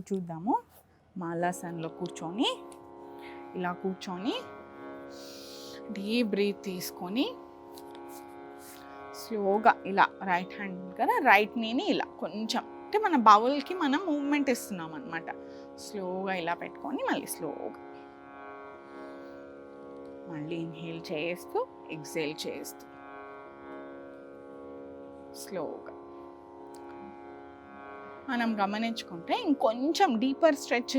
ఇప్పుడు చూద్దాము. మాలాసన్లో కూర్చొని ఇలా కూర్చొని డీప్ బ్రీత్ తీసుకొని స్లోగా ఇలా రైట్ హ్యాండ్ కదా, రైట్ నీని ఇలా కొంచెం అంటే మన బౌల్కి మనం మూవ్మెంట్ ఇస్తున్నాం అనమాట. స్లోగా ఇలా పెట్టుకొని మళ్ళీ స్లోగా మళ్ళీ ఇన్హేల్ చేస్తూ ఎక్సేల్ చేస్తూ స్లోగా మనం గమనించుకుంటే ఇంకొంచెం డీపర్ స్ట్రెచ్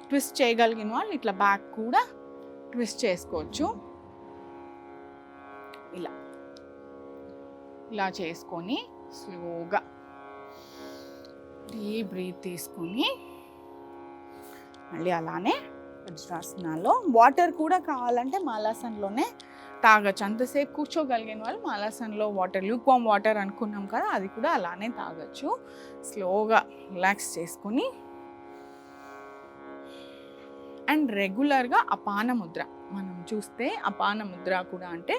ట్విస్ట్ చేయగలిగిన వాళ్ళు ఇట్లా బ్యాక్ కూడా ట్విస్ట్ చేసుకోవచ్చు. ఇలా ఇలా చేసుకొని స్లోగా డీప్ బ్రీత్ తీసుకొని మళ్ళీ అలానే వజ్రాసనాల్లో వాటర్ కూడా కావాలంటే మాలాసన్లోనే తాగొచ్చు. అంతసేపు కూర్చోగలిగిన వాళ్ళు మాలాసన్లో వాటర్, ల్యూక్వామ్ వాటర్ అనుకున్నాం కదా, అది కూడా అలానే తాగొచ్చు. స్లోగా రిలాక్స్ చేసుకొని అండ్ రెగ్యులర్గా అపాన ముద్ర మనం చూస్తే, అపాన ముద్ర కూడా అంటే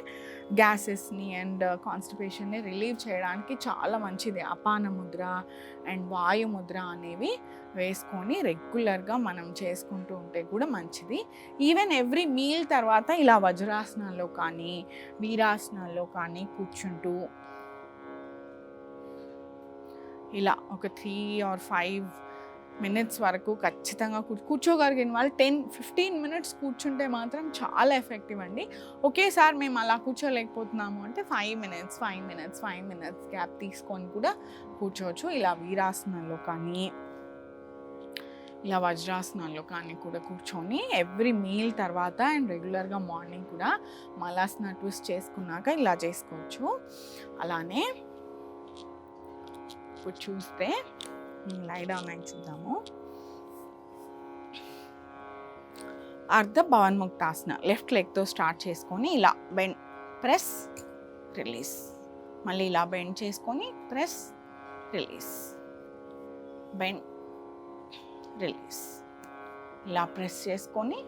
గ్యాసెస్ని అండ్ కాన్స్టిపేషన్ని రిలీవ్ చేయడానికి చాలా మంచిది. అపాన ముద్ర అండ్ వాయు ముద్ర అనేవి వేసుకొని రెగ్యులర్గా మనం చేసుకుంటూ ఉంటే కూడా మంచిది. ఈవెన్ ఎవ్రీ మీల్ తర్వాత ఇలా వజ్రాసనాల్లో కానీ వీరాసనాల్లో కానీ కూర్చుంటూ ఇలా ఒక 3 or 5 minutes వరకు ఖచ్చితంగా కూర్చోగలిగిన వాళ్ళు 10-15 minutes కూర్చుంటే మాత్రం చాలా ఎఫెక్టివ్ అండి. ఒకేసారి మేము అలా కూర్చోలేకపోతున్నాము అంటే 5 minutes గ్యాప్ తీసుకొని కూడా కూర్చోవచ్చు. ఇలా వీరాసనాల్లో కానీ ఇలా వజ్రాసనాల్లో కానీ కూడా కూర్చొని ఎవ్రీ మీల్ తర్వాత అండ్ రెగ్యులర్గా మార్నింగ్ కూడా మలాసన ట్విస్ట్ చేసుకున్నాక ఇలా చేసుకోవచ్చు. అలానే ఇప్పుడు చూస్తే లై డౌన్ అయి చూద్దాము. అర్ధ భవన్ముక్తాసన లెఫ్ట్ లెగ్తో స్టార్ట్ చేసుకొని ఇలా బెండ్, ప్రెస్, రిలీజ్, మళ్ళీ ఇలా బెండ్ చేసుకొని ప్రెస్, రిలీజ్, బెండ్, రిలీజ్, ఇలా ప్రెస్ చేసుకొని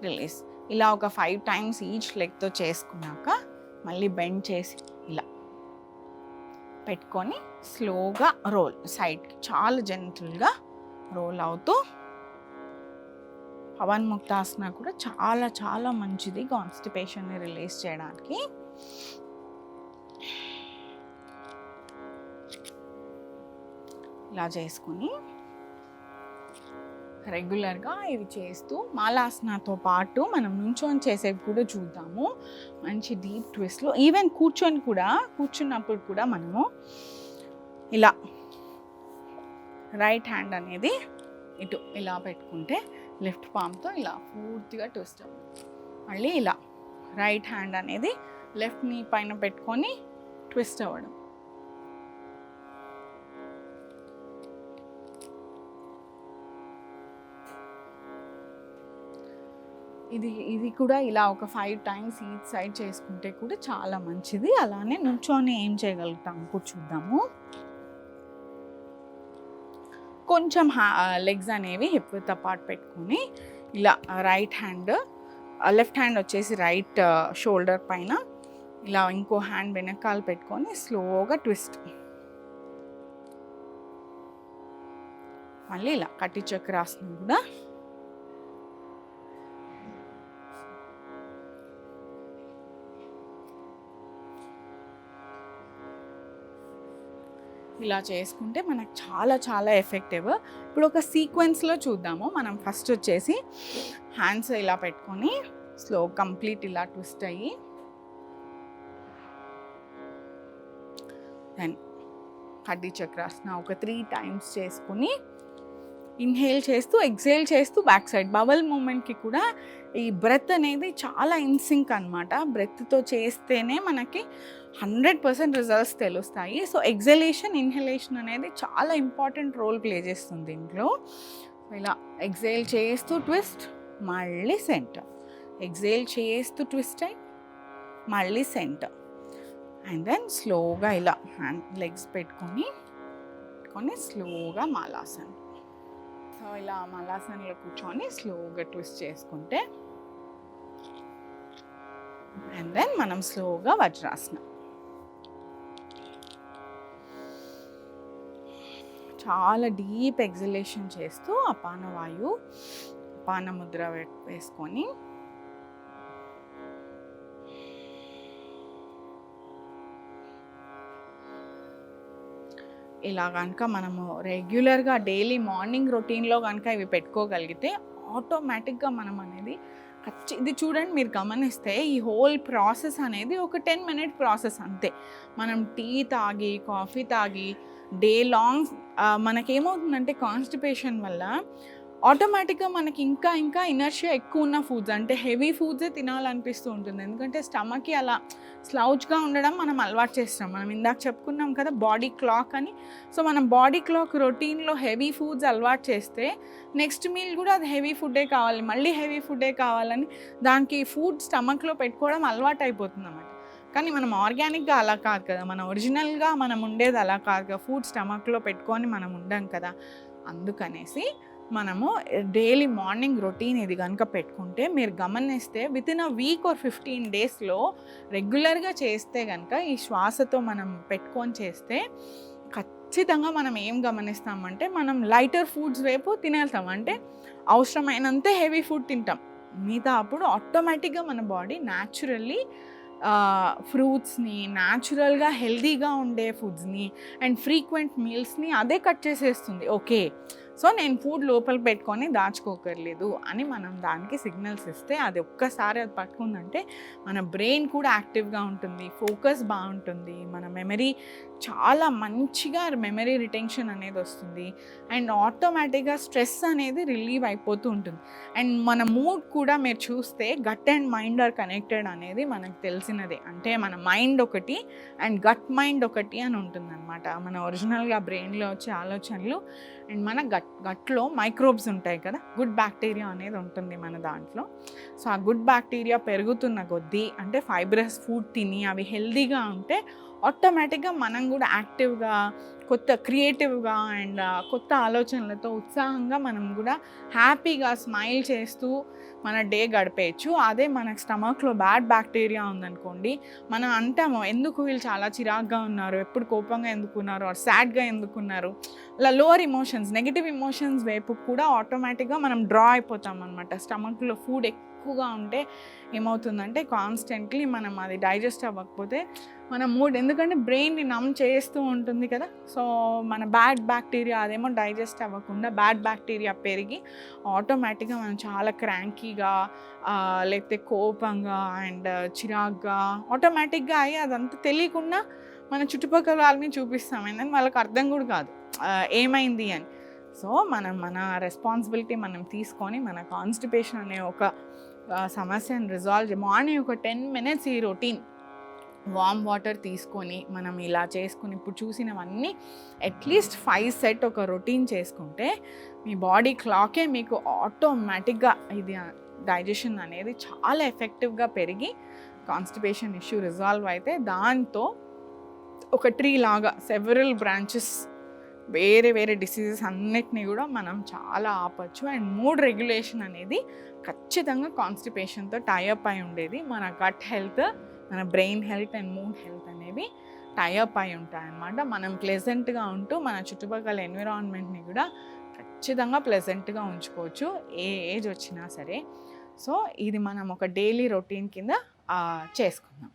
రిలీజ్. ఇలా ఒక 5 times ఈచ్ లెగ్తో చేసుకున్నాక మళ్ళీ బెండ్ చేసి ఇలా పెట్టుకొని స్లోగా రోల్ సైడ్కి, చాలా జెంటిల్గా రోల్ అవుతూ. భవన్ముక్తాసన కూడా చాలా చాలా మంచిది కాన్స్టిపేషన్ని రిలీజ్ చేయడానికి. ఇలా చేసుకొని రెగ్యులర్గా ఇవి చేస్తూ మాలాసనతో పాటు మనం నుంచొని చేసేవి కూడా చూద్దాము. మంచి డీప్ ట్విస్ట్లో ఈవెన్ కూర్చున్నప్పుడు కూడా మనము ఇలా రైట్ హ్యాండ్ అనేది ఇటు ఇలా పెట్టుకుంటే లెఫ్ట్ పామ్తో ఇలా పూర్తిగా ట్విస్ట్ అవ్వడం. మళ్ళీ ఇలా రైట్ హ్యాండ్ అనేది లెఫ్ట్ నీ పైన పెట్టుకొని ట్విస్ట్ అవ్వడం. ఇది కూడా ఇలా ఒక 5 times ఈచ్ సైడ్ చేసుకుంటే కూడా చాలా మంచిది. అలానే నుంచొని ఏం చేయగలుగుతాము కూడా చూద్దాము. కొంచెం లెగ్స్ అనేవి హిప్ విత్ అపార్ట్ పెట్టుకొని ఇలా లెఫ్ట్ హ్యాండ్ వచ్చేసి రైట్ షోల్డర్ పైన, ఇలా ఇంకో హ్యాండ్ వెనకాల పెట్టుకొని స్లోగా ట్విస్ట్. మళ్ళీ ఇలా కటి చక్రాసనం కూడా ఇలా చేసుకుంటే మనకు చాలా చాలా ఎఫెక్టివ్. ఇప్పుడు ఒక సీక్వెన్స్లో చూద్దాము. మనం ఫస్ట్ వచ్చేసి హ్యాండ్స్ ఇలా పెట్టుకొని స్లో కంప్లీట్ ఇలా ట్విస్ట్ అయ్యి, దెన్ కడ్డీ చక్రాసన ఒక 3 times చేసుకుని ఇన్హేల్ చేస్తూ ఎక్సేల్ చేస్తూ బ్యాక్ సైడ్ బబల్ మూమెంట్కి కూడా ఈ బ్రెత్ అనేది చాలా ఇన్సింక్ అనమాట. బ్రెత్తో చేస్తేనే మనకి 100% రిజల్ట్స్ తెలుస్తాయి. సో ఎక్సలేషన్, ఇన్హలేషన్ అనేది చాలా ఇంపార్టెంట్ రోల్ ప్లే చేస్తుంది దీంట్లో. ఇలా ఎక్సేల్ చేస్తూ ట్విస్ట్, మళ్ళీ సెంటర్, ఎక్సేల్ చేస్తూ ట్విస్ట్ అయ్యి మళ్ళీ సెంటర్, అండ్ దెన్ స్లోగా ఇలా హ్యాండ్ లెగ్స్ పెట్టుకొని స్లోగా మాలాసన్. సో ఇలా మలాసనలో కూర్చొని స్లోగా ట్విస్ట్ చేసుకుంటే అండ్ దెన్ మనం స్లోగా వజ్రాసనం. చాలా డీప్ ఎగ్జలేషన్ చేస్తూ అపాన ముద్ర వేసుకొని ఇలా కనుక మనము రెగ్యులర్గా డైలీ మార్నింగ్ రొటీన్లో కనుక ఇవి పెట్టుకోగలిగితే ఆటోమేటిక్గా మనం అనేది ఇది చూడండి, మీరు గమనిస్తే ఈ హోల్ ప్రాసెస్ అనేది ఒక 10 minute ప్రాసెస్ అంతే. మనం టీ తాగి కాఫీ తాగి డే లాంగ్ మనకేమవుతుందంటే కాన్స్టిపేషన్ వల్ల ఆటోమేటిక్గా మనకి ఇంకా ఇనర్షియా ఎక్కువ ఉన్న ఫుడ్స్ అంటే హెవీ ఫుడ్సే తినాలనిపిస్తూ ఉంటుంది. ఎందుకంటే స్టమక్కి అలా స్లౌచ్గా ఉండడం మనం అలవాటు చేస్తాం. మనం ఇందాక చెప్పుకున్నాం కదా బాడీ క్లాక్ అని. సో మనం బాడీ క్లాక్ రొటీన్లో హెవీ ఫుడ్స్ అలవాటు చేస్తే నెక్స్ట్ మీల్ కూడా అది హెవీ ఫుడ్డే కావాలి, మళ్ళీ హెవీ ఫుడ్డే కావాలని దానికి ఫుడ్ స్టమక్లో పెట్టుకోవడం అలవాటు అయిపోతుంది అన్నమాట. కానీ మనం ఆర్గానిక్గా అలా కాదు కదా, మన ఒరిజినల్గా మనం ఉండేది అలా కాదు కదా, ఫుడ్ స్టమక్లో పెట్టుకొని మనం ఉండం కదా. అందుకనేసి మనము డైలీ మార్నింగ్ రొటీన్ ఇది కనుక పెట్టుకుంటే మీరు గమనిస్తే వితిన్ అ వీక్ ఆర్ 15 daysలో రెగ్యులర్గా చేస్తే కనుక ఈ శ్వాసతో మనం పెట్టుకొని చేస్తే ఖచ్చితంగా మనం ఏం గమనిస్తామంటే మనం లైటర్ ఫుడ్స్ వైపు తినేస్తాం. అంటే అవసరమైనంతే హెవీ ఫుడ్ తింటాం, మిగతా అప్పుడు ఆటోమేటిక్గా మన బాడీ న్యాచురల్లీ ఫ్రూట్స్ని న్యాచురల్గా హెల్దీగా ఉండే ఫుడ్స్ని అండ్ ఫ్రీక్వెంట్ మీల్స్ని అదే కట్ చేసేస్తుంది. ఓకే, సో నేను ఫుడ్ లోపల పెట్టుకొని దాచుకోకర్లేదు అని మనం దానికి సిగ్నల్స్ ఇస్తే అది ఒక్కసారి అది పట్టుకుందంటే మన బ్రెయిన్ కూడా యాక్టివ్గా ఉంటుంది, ఫోకస్ బాగుంటుంది, మన మెమరీ చాలా మంచిగా మెమరీ రిటెన్షన్ అనేది వస్తుంది అండ్ ఆటోమేటిక్గా స్ట్రెస్ అనేది రిలీవ్ అయిపోతూ ఉంటుంది. అండ్ మన మూడ్ కూడా మీరు చూస్తే gut and mind are connected అనేది మనకు తెలిసినదే. అంటే మన మైండ్ ఒకటి అండ్ గట్ మైండ్ ఒకటి అని ఉంటుంది అనమాట. మన ఒరిజినల్గా బ్రెయిన్లో వచ్చే ఆలోచనలు అండ్ మన గట్లో మైక్రోబ్స్ ఉంటాయి కదా, గుడ్ బ్యాక్టీరియా అనేది ఉంటుంది మన దాంట్లో. సో ఆ గుడ్ బ్యాక్టీరియా పెరుగుతున్న కొద్దీ అంటే ఫైబ్రస్ ఫుడ్ తిని అవి హెల్దీగా ఉంటే ఆటోమేటిక్గా మనం కూడా యాక్టివ్గా క్రియేటివ్గా అండ్ కొత్త ఆలోచనలతో ఉత్సాహంగా మనం కూడా హ్యాపీగా స్మైల్ చేస్తూ మన డే గడిపేయచ్చు. అదే మనకు స్టమక్లో బ్యాడ్ బ్యాక్టీరియా ఉందనుకోండి, మనం అంటాము ఎందుకు వీళ్ళు చాలా చిరాగ్గా ఉన్నారు, ఎప్పుడు కోపంగా ఎందుకున్నారు, సాడ్గా ఎందుకున్నారు, అలా లోవర్ ఇమోషన్స్ నెగిటివ్ ఇమోషన్స్ వైపు కూడా ఆటోమేటిక్గా మనం డ్రా అయిపోతాం అనమాట. స్టమక్లో ఫుడ్ ఎక్కువగా ఉంటే ఏమవుతుందంటే కాన్స్టెంట్లీ మనం అది డైజెస్ట్ అవ్వకపోతే మన మూడ్, ఎందుకంటే బ్రెయిన్ని నమ్ చేస్తూ ఉంటుంది కదా, సో మన బ్యాడ్ బ్యాక్టీరియా అదేమో డైజెస్ట్ అవ్వకుండా బ్యాడ్ బ్యాక్టీరియా పెరిగి ఆటోమేటిక్గా మనం చాలా క్రాంకీగా లేకపోతే కోపంగా అండ్ చిరాగ్గా ఆటోమేటిక్గా అయ్యి అదంతా తెలియకుండా మన చుట్టుపక్కల వాళ్ళని చూపిస్తాం. ఏంటంటే వాళ్ళకి అర్థం కూడా కాదు ఏమైంది అని. సో మన రెస్పాన్సిబిలిటీ మనం తీసుకొని మన కాన్స్టిపేషన్ అనే ఒక సమస్యను రిజాల్వ్ మార్నింగ్ ఒక 10 minutes ఈ రొటీన్ వామ్ వాటర్ తీసుకొని మనం ఇలా చేసుకుని ఇప్పుడు చూసినవన్నీ అట్లీస్ట్ 5 set ఒక రొటీన్ చేసుకుంటే మీ బాడీ క్లాకే మీకు ఆటోమేటిక్గా ఇది డైజెషన్ అనేది చాలా ఎఫెక్టివ్గా పెరిగి కాన్స్టిపేషన్ ఇష్యూ రిజాల్వ్ అయితే దాంతో ఒక ట్రీ లాగా సెవరల్ బ్రాంచెస్ వేరే డిసీజెస్ అన్నిటినీ కూడా మనం చాలా ఆపచ్చు. అండ్ మూడ్ రెగ్యులేషన్ అనేది ఖచ్చితంగా కాన్స్టిపేషన్తో టైఅప్ అయి ఉండేది. మన గట్ హెల్త్, మన brain health and mood health అనేవి టైఅప్ అయి ఉంటాయన్నమాట. మనం ప్లెజెంట్గా ఉంటూ మన చుట్టుపక్కల ఎన్విరాన్మెంట్ని కూడా ఖచ్చితంగా ప్లెజెంట్గా ఉంచుకోవచ్చు ఏ ఏజ్ వచ్చినా సరే. సో ఇది మనం ఒక డైలీ రొటీన్ కింద చేసుకుందాం.